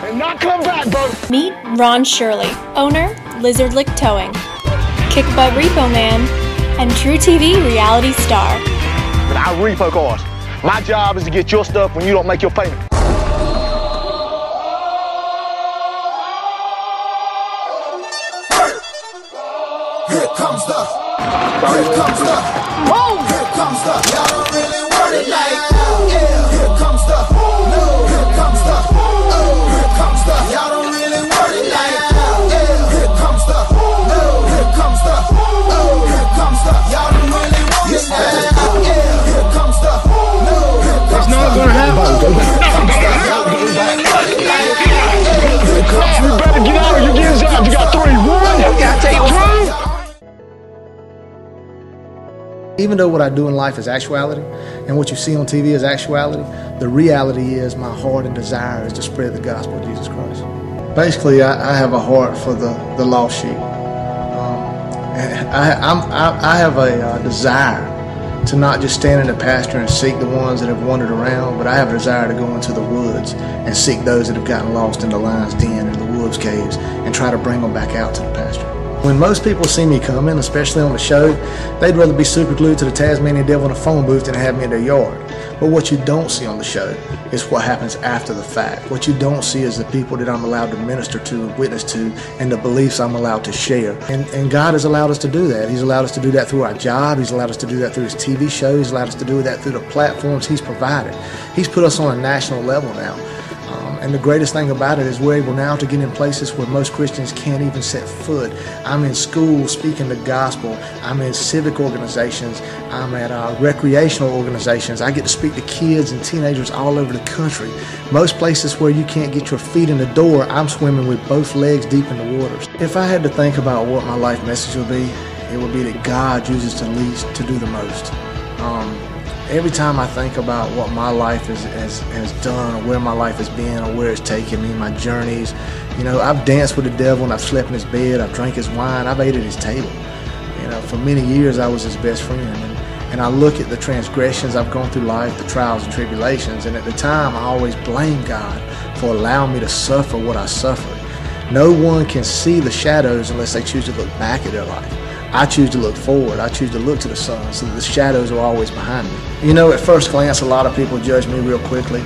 and not come back, bro. Meet Ron Shirley, owner, Lizard Lick Towing, Kick Butt Repo Man, and True TV reality star. But I repo cars. My job is to get your stuff when you don't make your payment. Here comes the, oh! Here comes the, y'all don't really want it like, yeah. Here comes the, no. Here comes the, oh. Here comes the, y'all don't really want it like, yeah. Here comes the, no. Here comes the, oh. Here comes the, y'all don't really want it like, yeah. Here comes the, no. Here comes It's not gonna happen. You better get out or you get zapped. You got 3. 1. gotta take it. Even though what I do in life is actuality, and what you see on TV is actuality, the reality is my heart and desire is to spread the gospel of Jesus Christ. Basically, I have a heart for the lost sheep. I have a desire to not just stand in the pasture and seek the ones that have wandered around, but I have a desire to go into the woods and seek those that have gotten lost in the lion's den and the wolves' caves and try to bring them back out to the pasture. When most people see me coming, especially on the show, they'd rather be super glued to the Tasmanian devil in a phone booth than have me in their yard. But what you don't see on the show is what happens after the fact. What you don't see is the people that I'm allowed to minister to and witness to and the beliefs I'm allowed to share. And God has allowed us to do that. He's allowed us to do that through our job. He's allowed us to do that through His TV show. He's allowed us to do that through the platforms He's provided. He's put us on a national level now. And the greatest thing about it is we're able now to get in places where most Christians can't even set foot. I'm in school speaking the gospel. I'm in civic organizations. I'm at recreational organizations. I get to speak to kids and teenagers all over the country. Most places where you can't get your feet in the door, I'm swimming with both legs deep in the waters. If I had to think about what my life message would be, it would be that God uses the least to do the most. Every time I think about what my life has done, or where my life has been, or where it's taken me, my journeys, you know, I've danced with the devil and I've slept in his bed, I've drank his wine, I've ate at his table. You know, for many years I was his best friend. And I look at the transgressions I've gone through life, the trials and tribulations, and at the time I always blamed God for allowing me to suffer what I suffered. No one can see the shadows unless they choose to look back at their life. I choose to look forward. I choose to look to the sun so that the shadows are always behind me. You know, at first glance, a lot of people judge me real quickly.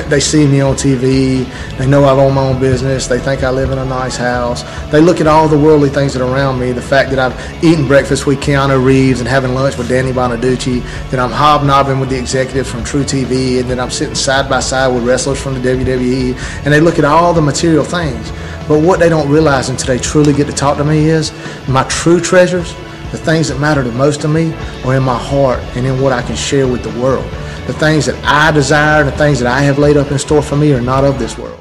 They see me on TV. They know I own my own business. They think I live in a nice house. They look at all the worldly things that are around me, the fact that I've eaten breakfast with Keanu Reeves and having lunch with Danny Bonaducci, that I'm hobnobbing with the executives from True TV, and that I'm sitting side by side with wrestlers from the WWE, and they look at all the material things. But what they don't realize until they truly get to talk to me is my true treasures, the things that matter the most to me, are in my heart and in what I can share with the world. The things that I desire, the things that I have laid up in store for me are not of this world.